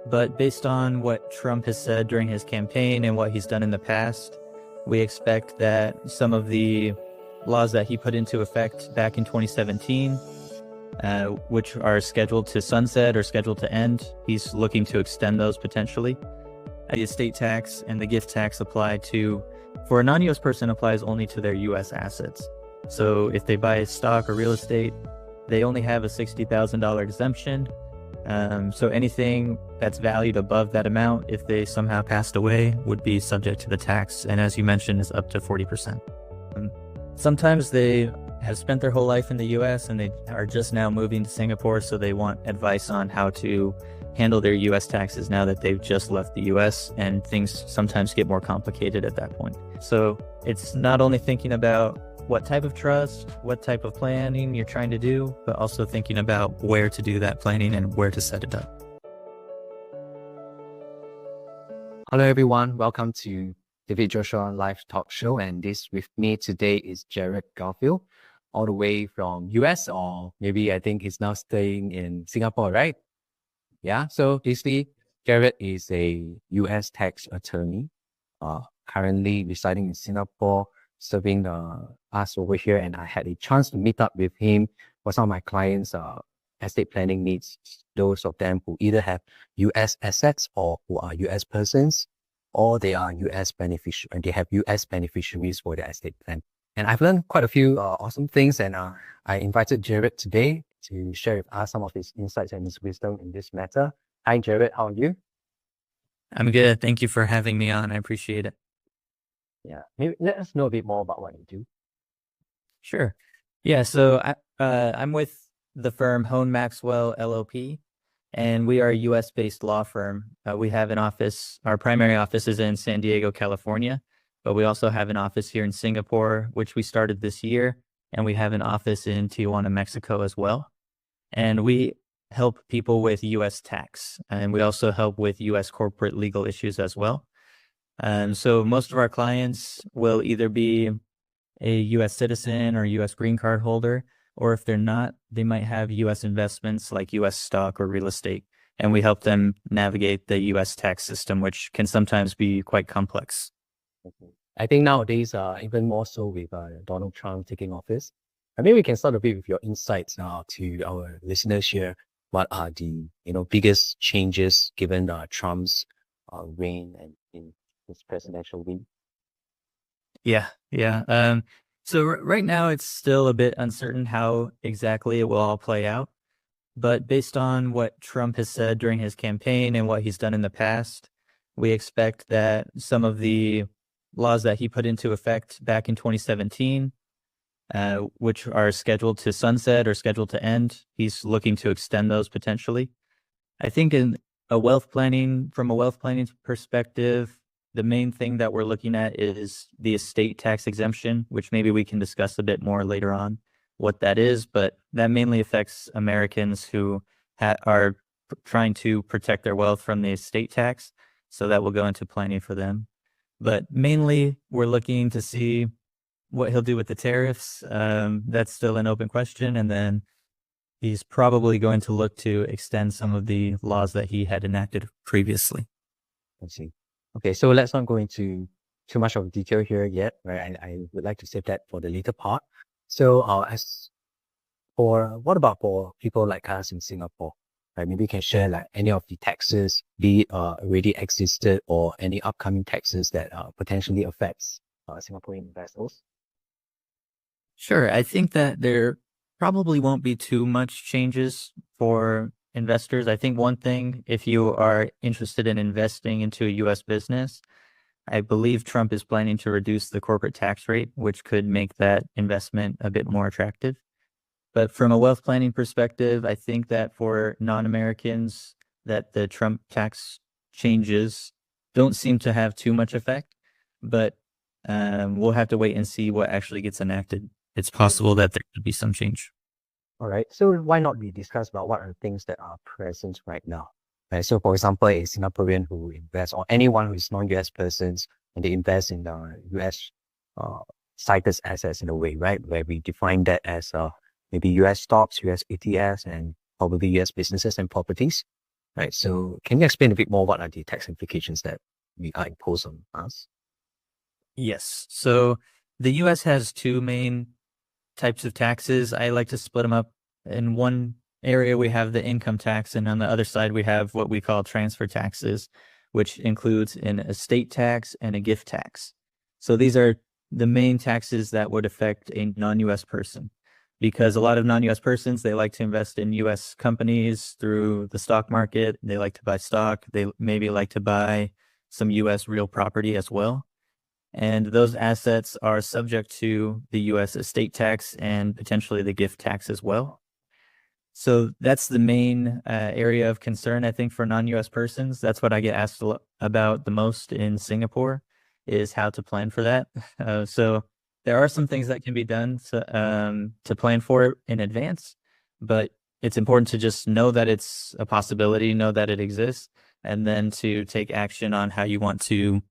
But based on what Trump has said during his campaign and what he's done in the past, we expect that some of the laws that he put into effect back in 2017, which are scheduled to sunset or scheduled to end, he's looking to extend those potentially. The estate tax and the gift tax for a non-US person, applies only to their US assets. So if they buy stock or real estate, they only have a $60,000 exemption. So anything that's valued above that amount, if they somehow passed away, would be subject to the tax. And as you mentioned, is up to 40%. Sometimes they have spent their whole life in the US and they are just now moving to Singapore, so they want advice on how to handle their US taxes now that they've just left the US, and things sometimes get more complicated at that point. So it's not only thinking about what type of trust, what type of planning you're trying to do, but also thinking about where to do that planning and where to set it up. Hello everyone, welcome to David Joshua live talk show, and this with me today is Jared Garfield, all the way from US, or maybe I think he's now staying in Singapore, right? Yeah, so basically Jared is a US tax attorney, currently residing in Singapore, serving us over here, and I had a chance to meet up with him for some of my clients' estate planning needs, those of them who either have US assets or who are US persons, or they are US beneficiaries, and they have US beneficiaries for their estate plan. And I've learned quite a few awesome things, and I invited Jared today to share with us some of his insights and his wisdom in this matter. Hi Jared, how are you? I'm good. Thank you for having me on. I appreciate it. Yeah, maybe let us know a bit more about what you do. Sure. Yeah, so I'm with the firm Hone Maxwell LLP, and we are a US-based law firm. We have an office, our primary office is in San Diego, California, but we also have an office here in Singapore, which we started this year, and we have an office in Tijuana, Mexico as well. And we help people with US tax, and we also help with US corporate legal issues as well. So most of our clients will either be a US citizen or US green card holder, or if they're not, they might have US investments like US stock or real estate, and we help them navigate the US tax system, which can sometimes be quite complex. I think nowadays, even more so with Donald Trump taking office. Maybe we can start a bit with your insights to our listeners here. What are the biggest changes given Trump's reign and in his presidential win? Yeah. So right now it's still a bit uncertain how exactly it will all play out. But based on what Trump has said during his campaign and what he's done in the past, we expect that some of the laws that he put into effect back in 2017, which are scheduled to sunset or scheduled to end, he's looking to extend those potentially. I think from a wealth planning perspective, the main thing that we're looking at is the estate tax exemption, which maybe we can discuss a bit more later on what that is, but that mainly affects Americans who are trying to protect their wealth from the estate tax. So that will go into planning for them. But mainly we're looking to see what he'll do with the tariffs. That's still an open question. And then he's probably going to look to extend some of the laws that he had enacted previously. I see. Okay, so let's not go into too much of detail here yet, right? I would like to save that for the later part. So what about for people like us in Singapore? Right? Maybe you can share like any of the taxes, be it already existed or any upcoming taxes that potentially affects Singaporean investors. Sure. I think that there probably won't be too much changes for investors. I think one thing, if you are interested in investing into a US business, I believe Trump is planning to reduce the corporate tax rate, which could make that investment a bit more attractive. But from a wealth planning perspective, I think that for non-Americans, that the Trump tax changes don't seem to have too much effect, but we'll have to wait and see what actually gets enacted. It's possible that there could be some change. All right, so why not we discuss about what are things that are present right now? Right, so for example, a Singaporean who invests, or anyone who is non-US persons, and they invest in the US cited assets in a way, right? Where we define that as maybe US stocks, US ETFs, and probably US businesses and properties. right? So can you explain a bit more what are the tax implications that we are imposed on us? Yes. So the US has two main types of taxes. I like to split them up. In one area, we have the income tax, and on the other side, we have what we call transfer taxes, which includes an estate tax and a gift tax. So these are the main taxes that would affect a non-US person, because a lot of non-US persons, they like to invest in US companies through the stock market. They like to buy stock. They maybe like to buy some US real property as well. And those assets are subject to the US estate tax and potentially the gift tax as well. So that's the main area of concern, I think, for non-US persons. That's what I get asked about the most in Singapore, is how to plan for that. So there are some things that can be done to plan for it in advance, but it's important to just know that it's a possibility, know that it exists, and then to take action on how you want to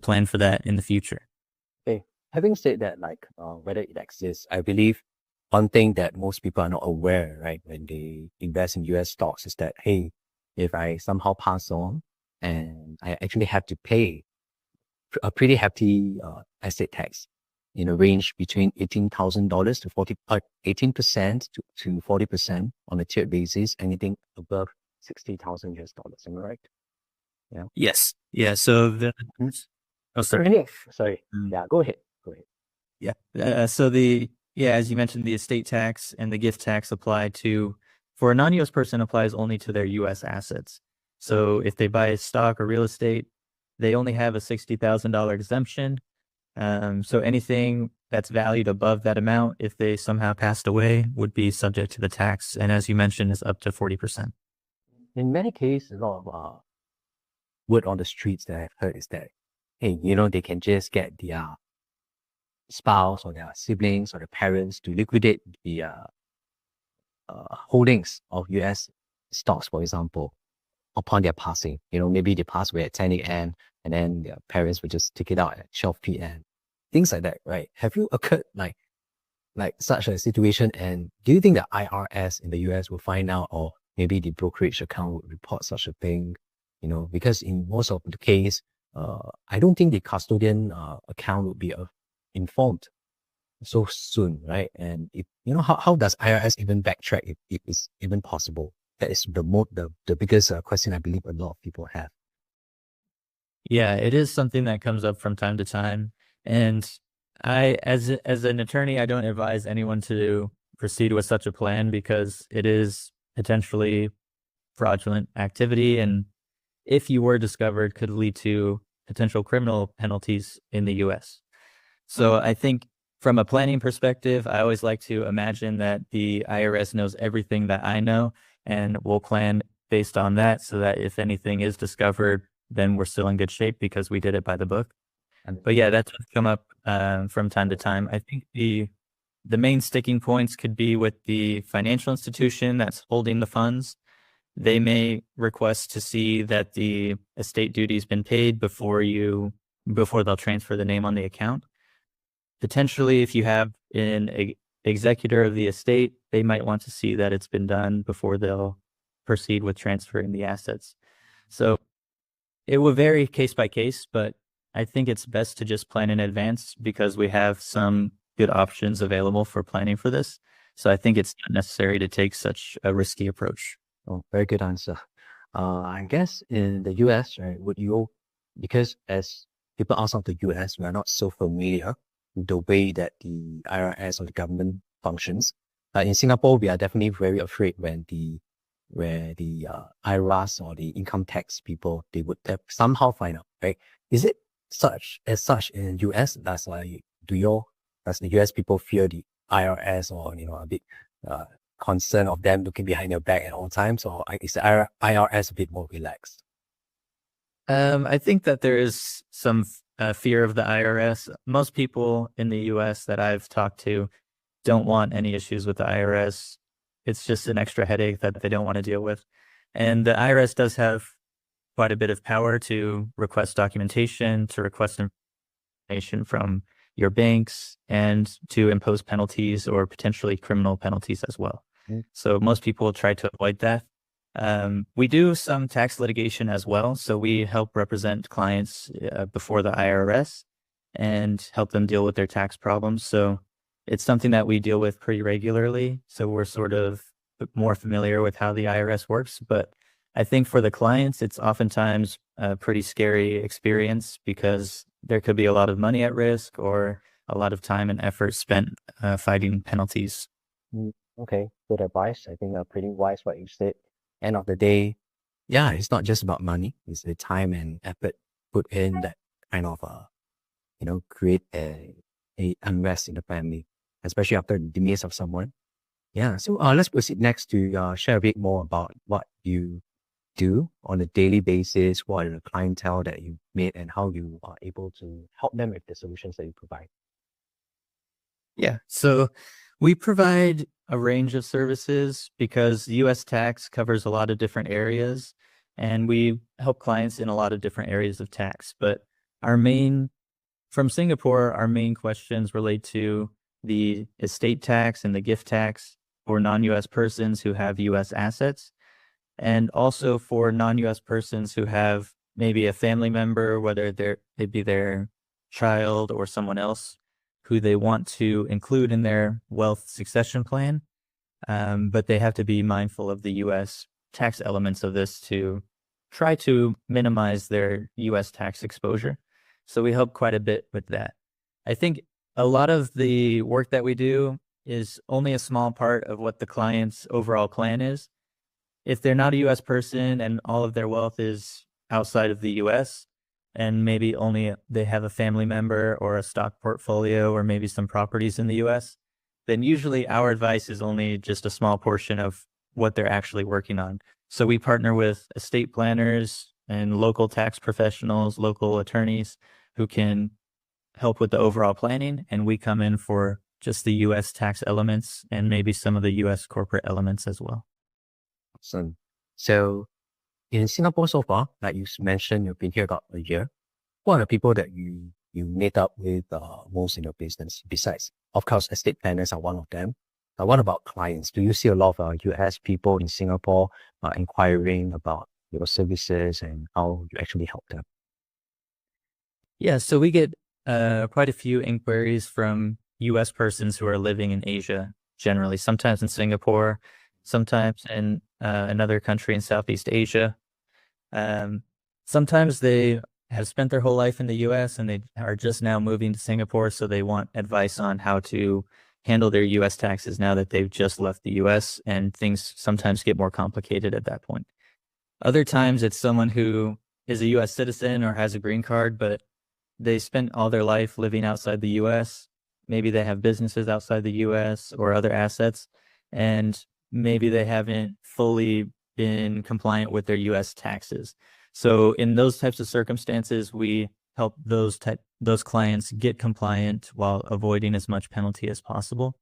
plan for that in the future. Okay. Having said that, whether it exists, I believe one thing that most people are not aware, right, when they invest in US stocks is that, hey, if I somehow pass on and I actually have to pay a pretty hefty estate tax in a range between $18,000 to 18% to 40% on a tiered basis, anything above $60,000. Am I right? Yeah. Yes. Yeah. So oh, sorry. Sorry. Yeah. Go ahead. Yeah. As you mentioned, the estate tax and the gift tax for a non-US person applies only to their US assets. So if they buy stock or real estate, they only have a $60,000 exemption. So anything that's valued above that amount, if they somehow passed away, would be subject to the tax. And as you mentioned, is up to 40%. In many cases, a lot of word on the streets that I've heard is that, hey, they can just get their spouse or their siblings or their parents to liquidate the holdings of US stocks, for example, upon their passing. Maybe they pass away at 10 a.m. and then their parents will just take it out at 12 p.m. Things like that, right? Have you occurred like such a situation? And do you think the IRS in the US will find out, or maybe the brokerage account would report such a thing? Because in most of the case, I don't think the custodian account would be informed so soon, right? And if how does IRS even backtrack if it's even possible? That is the biggest question I believe a lot of people have. Yeah, it is something that comes up from time to time. And as an attorney, I don't advise anyone to proceed with such a plan, because it is potentially fraudulent activity, and if you were discovered, could lead to potential criminal penalties in the US. So I think from a planning perspective, I always like to imagine that the IRS knows everything that I know, and we'll plan based on that, so that if anything is discovered, then we're still in good shape because we did it by the book. But yeah, that's come up from time to time. I think the main sticking points could be with the financial institution that's holding the funds. They may request to see that the estate duty's been paid before they'll transfer the name on the account. Potentially, if you have an executor of the estate, they might want to see that it's been done before they'll proceed with transferring the assets. So it will vary case by case, but I think it's best to just plan in advance, because we have some good options available for planning for this. So I think it's not necessary to take such a risky approach. Oh, very good answer. I guess in the US, right, because as people outside the US, we are not so familiar with the way that the IRS or the government functions. In Singapore, we are definitely very afraid where the IRS or the income tax people, they would somehow find out, right? Is it such in US? Does the US people fear the IRS, or a bit concern of them looking behind their back at all times, or is the IRS a bit more relaxed? I think that there is some fear of the IRS. Most people in the US that I've talked to don't want any issues with the IRS. It's just an extra headache that they don't want to deal with. And the IRS does have quite a bit of power to request documentation, to request information from your banks, and to impose penalties or potentially criminal penalties as well. So most people try to avoid that. We do some tax litigation as well. So we help represent clients before the IRS and help them deal with their tax problems. So it's something that we deal with pretty regularly. So we're sort of more familiar with how the IRS works. But I think for the clients, it's oftentimes a pretty scary experience because there could be a lot of money at risk or a lot of time and effort spent fighting penalties. Okay, good advice. I think pretty wise what you said. End of the day, yeah, it's not just about money. It's the time and effort put in that kind of create a unrest in the family, especially after the demise of someone. Yeah. So let's proceed next to share a bit more about what you do on a daily basis, what are the clientele that you made, and how you are able to help them with the solutions that you provide. Yeah. So we provide a range of services because U.S. tax covers a lot of different areas, and we help clients in a lot of different areas of tax. But from Singapore, our main questions relate to the estate tax and the gift tax for non-U.S. persons who have U.S. assets, and also for non-U.S. persons who have maybe a family member, whether they be their child or someone else who they want to include in their wealth succession plan. But they have to be mindful of the U.S. tax elements of this to try to minimize their U.S. tax exposure. So we help quite a bit with that. I think a lot of the work that we do is only a small part of what the client's overall plan is. If they're not a U.S. person and all of their wealth is outside of the U.S., and maybe only they have a family member or a stock portfolio or maybe some properties in the U.S., then usually our advice is only just a small portion of what they're actually working on. So we partner with estate planners and local tax professionals, local attorneys who can help with the overall planning, and we come in for just the U.S. tax elements and maybe some of the U.S. corporate elements as well. Awesome. So in Singapore so far, like you mentioned, you've been here about a year. What are the people that you meet up with most in your business? Besides, of course, estate planners are one of them. What about clients? Do you see a lot of US people in Singapore inquiring about your services and how you actually help them? Yeah, so we get quite a few inquiries from U.S. persons who are living in Asia, generally, sometimes in Singapore, sometimes in another country in Southeast Asia. Sometimes they have spent their whole life in the U.S. and they are just now moving to Singapore, so they want advice on how to handle their U.S. taxes now that they've just left the U.S., and things sometimes get more complicated at that point. Other times it's someone who is a U.S. citizen or has a green card, but they spent all their life living outside the U.S. Maybe they have businesses outside the U.S. or other assets, and maybe they haven't fully been compliant with their U.S. taxes. So in those types of circumstances, we help those clients get compliant while avoiding as much penalty as possible.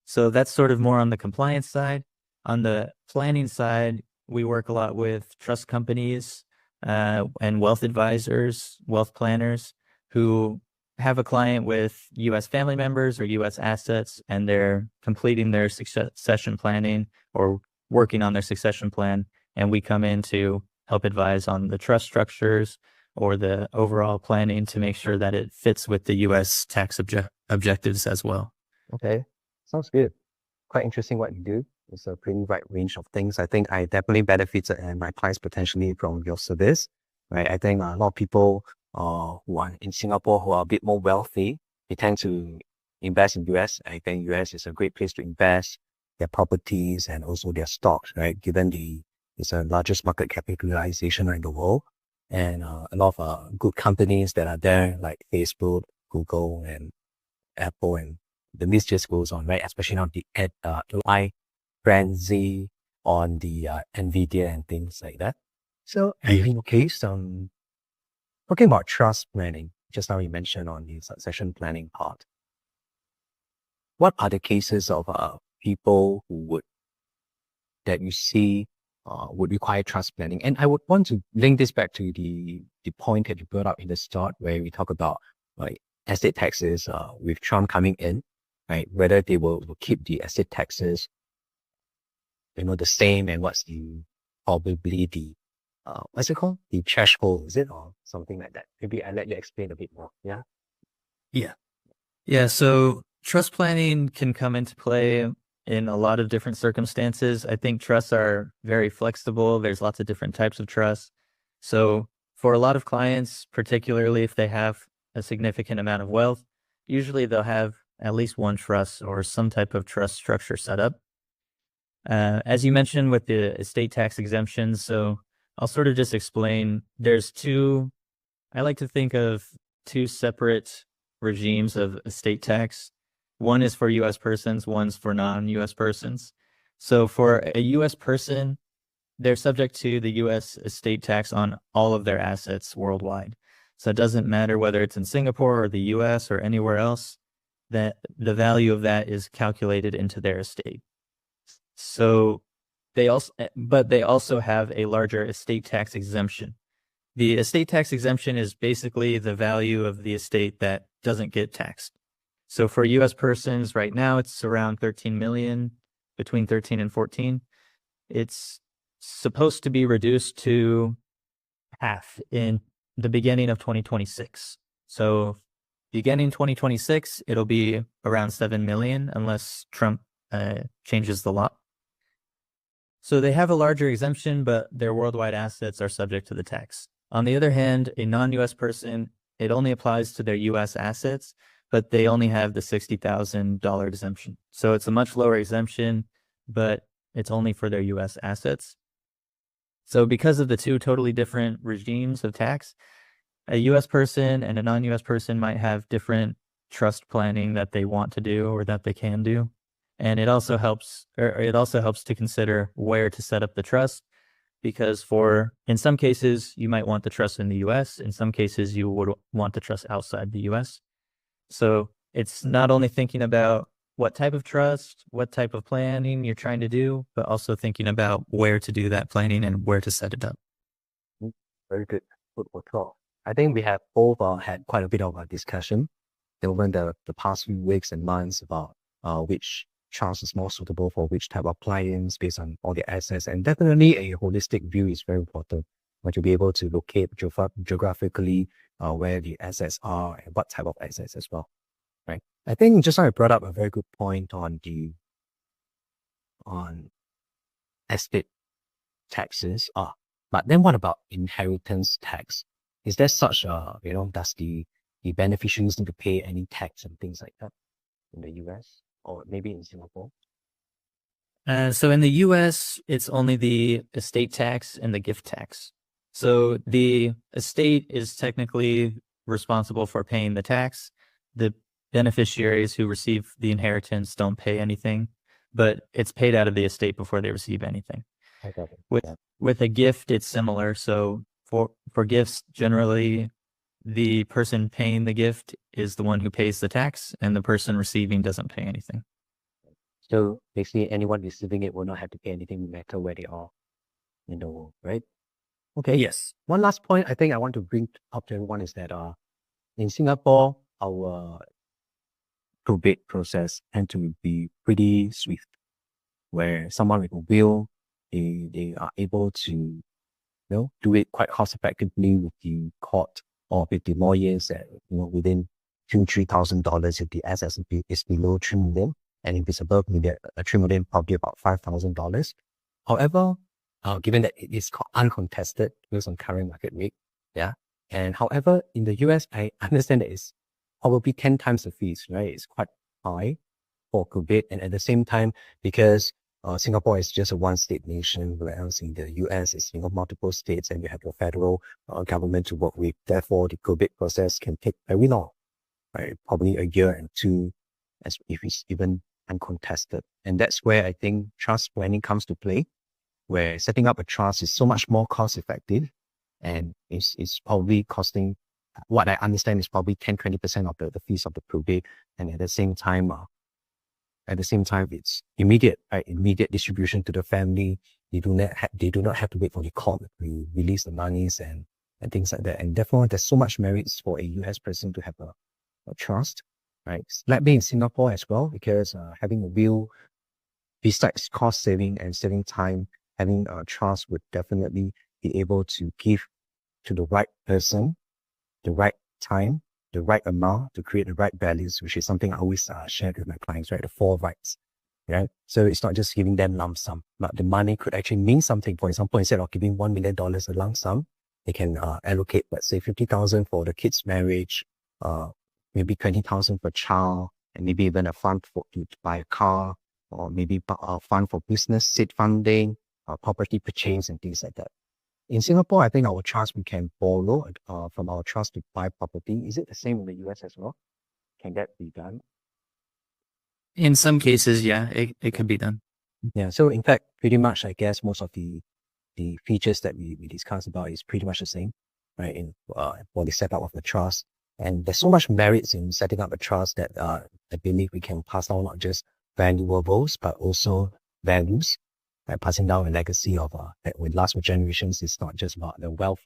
So that's sort of more on the compliance side. On the planning side, we work a lot with trust companies and wealth advisors, wealth planners who have a client with U.S. family members or U.S. assets, and they're completing their succession planning or working on their succession plan. And we come in to help advise on the trust structures or the overall planning to make sure that it fits with the U.S. tax objectives as well. Okay, sounds good. Quite interesting what you do. It's a pretty wide range of things. I think I definitely benefited and my clients potentially from your service, right? I think a lot of people who are in Singapore who are a bit more wealthy, they tend to invest in US. I think US is a great place to invest their properties and also their stocks, right? Given it's the largest market capitalization in the world, and a lot of good companies that are there like Facebook, Google, and Apple, and the list just goes on, right? Especially on the AI frenzy on the NVIDIA and things like that. So in your case, talking about trust planning, just now you mentioned on the succession planning part. What are the cases of people that you see would require trust planning? And I would want to link this back to the point that you brought up in the start, where we talk about like estate taxes with Trump coming in, right? Whether they will keep the estate taxes, the same, and what's the probably the, what's it called? The threshold, is it? Or something like that. Maybe I'll let you explain a bit more. Yeah. Yeah, so trust planning can come into play in a lot of different circumstances. I think trusts are very flexible. There's lots of different types of trusts. So for a lot of clients, particularly if they have a significant amount of wealth, usually they'll have at least one trust or some type of trust structure set up. As you mentioned with the estate tax exemptions, so I'll sort of just explain. I like to think of two separate regimes of estate tax. One is for U.S. persons, one's for non-U.S. persons. So for a U.S. person, they're subject to the U.S. estate tax on all of their assets worldwide. So it doesn't matter whether it's in Singapore or the U.S. or anywhere else, that the value of that is calculated into their estate. So they also have a larger estate tax exemption. The estate tax exemption is basically the value of the estate that doesn't get taxed. So for U.S. persons right now, it's around 13 million, between 13 and 14. It's supposed to be reduced to half in the beginning of 2026. So beginning 2026, it'll be around 7 million unless Trump changes the law. So they have a larger exemption, but their worldwide assets are subject to the tax. On the other hand, a non-U.S. person, it only applies to their U.S. assets, but they only have the $60,000 exemption. So it's a much lower exemption, but it's only for their U.S. assets. So because of the two totally different regimes of tax, a U.S. person and a non-U.S. person might have different trust planning that they want to do or that they can do. And it also helps to consider where to set up the trust, because in some cases, you might want the trust in the U.S. In some cases, you would want the trust outside the U.S. So it's not only thinking about what type of trust, what type of planning you're trying to do, but also thinking about where to do that planning and where to set it up. Very good. Good for thought. I think we have both had quite a bit of a discussion over the past few weeks and months about which trust is more suitable for which type of clients based on all the assets. And definitely a holistic view is very important. Want to be able to locate geographically where the assets are and what type of assets as well. Right. I think just now I brought up a very good point on estate taxes. But then what about inheritance tax? Is there such does the beneficiaries need to pay any tax and things like that in the US or maybe in Singapore? So in the US, it's only the estate tax and the gift tax. So the estate is technically responsible for paying the tax. The beneficiaries who receive the inheritance don't pay anything, but it's paid out of the estate before they receive anything. I got it. With a gift, it's similar. So for gifts, generally, the person paying the gift is the one who pays the tax, and the person receiving doesn't pay anything. So basically, anyone receiving it will not have to pay anything, no matter where they are in the world, right? Okay, yes. One last point I think I want to bring up to everyone is that in Singapore, our probate process tends to be pretty swift, where someone with a will, they are able to do it quite cost effectively with the court or with the lawyers at within $2,000-3,000 if the assets is below 3 million, and if it's above 3 million, probably about $5,000. However, given that it is uncontested based on current market rate, and however in the US, I understand that it's probably 10 times the fees, right? It's quite high for probate, and at the same time, because Singapore is just a one-state nation, whereas in the US, it's multiple states, and you have your federal government to work with. Therefore, the probate process can take very long, right? Probably a year and two, as if it's even uncontested. And that's where I think trust planning comes to play, where setting up a trust is so much more cost-effective, and it's probably costing, what I understand is probably 10-20% of the fees of the probate, and at the same time, it's immediate, right? Immediate distribution to the family. They do not have to wait for the court to release the monies and things like that. And therefore, there's so much merits for a US person to have a trust, right? Like me in Singapore as well, because having a will, besides cost saving and saving time, having a trust would definitely be able to give to the right person, the right time, the right amount to create the right values, which is something I always share with my clients, right? The 4 rights, right? So it's not just giving them lump sum, but the money could actually mean something. For example, instead of giving $1 million a lump sum, they can allocate, let's say, 50,000 for the kid's marriage, maybe 20,000 per child, and maybe even a fund to buy a car, or maybe a fund for business seed funding, property purchase, and things like that. In Singapore, I think our trust, we can borrow from our trust to buy property. Is it the same in the US as well? Can that be done? In some cases, yeah, it can be done. Yeah, so in fact, pretty much, I guess most of the features that we discussed about is pretty much the same, right? For the setup of the trust. And there's so much merits in setting up a trust that I believe we can pass down not just valuables, but also values. Right? Passing down a legacy of that with last generations is not just about the wealth,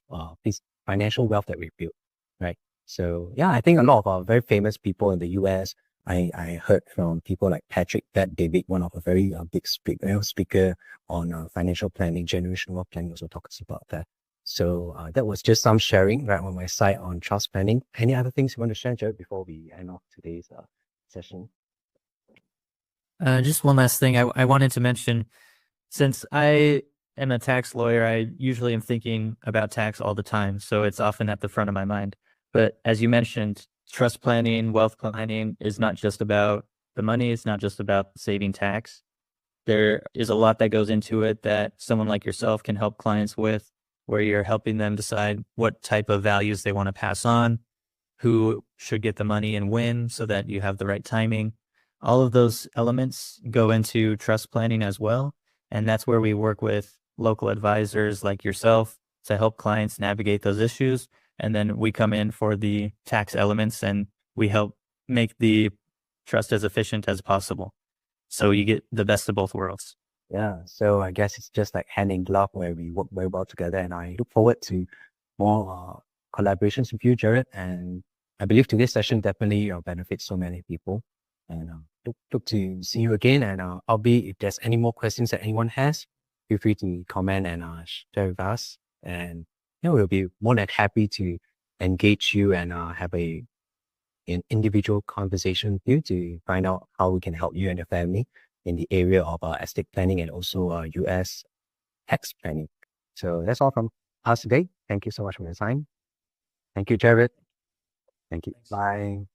this financial wealth that we built, right? So yeah, I think a lot of very famous people in the US, I heard from people like Patrick Bet-David, one of a very big speaker on financial planning, generational wealth planning, also talks about that. So that was just some sharing right on my side on trust planning. Any other things you want to share, Jared, before we end off today's session? Just one last thing I wanted to mention. Since I am a tax lawyer, I usually am thinking about tax all the time, so it's often at the front of my mind. But as you mentioned, trust planning, wealth planning is not just about the money. It's not just about saving tax. There is a lot that goes into it that someone like yourself can help clients with, where you're helping them decide what type of values they want to pass on, who should get the money and when, so that you have the right timing. All of those elements go into trust planning as well. And that's where we work with local advisors like yourself to help clients navigate those issues. And then we come in for the tax elements and we help make the trust as efficient as possible. So you get the best of both worlds. Yeah, so I guess it's just like hand in glove where we work very well together. And I look forward to more collaborations with you, Jared. And I believe today's session definitely benefits so many people. And look to see you again. And I'll be, if there's any more questions that anyone has, feel free to comment and share with us. And we'll be more than happy to engage you and have an individual conversation with you to find out how we can help you and your family in the area of estate planning and also US tax planning. So that's all from us today. Thank you so much for your time. Thank you, Jared. Thank you. Bye.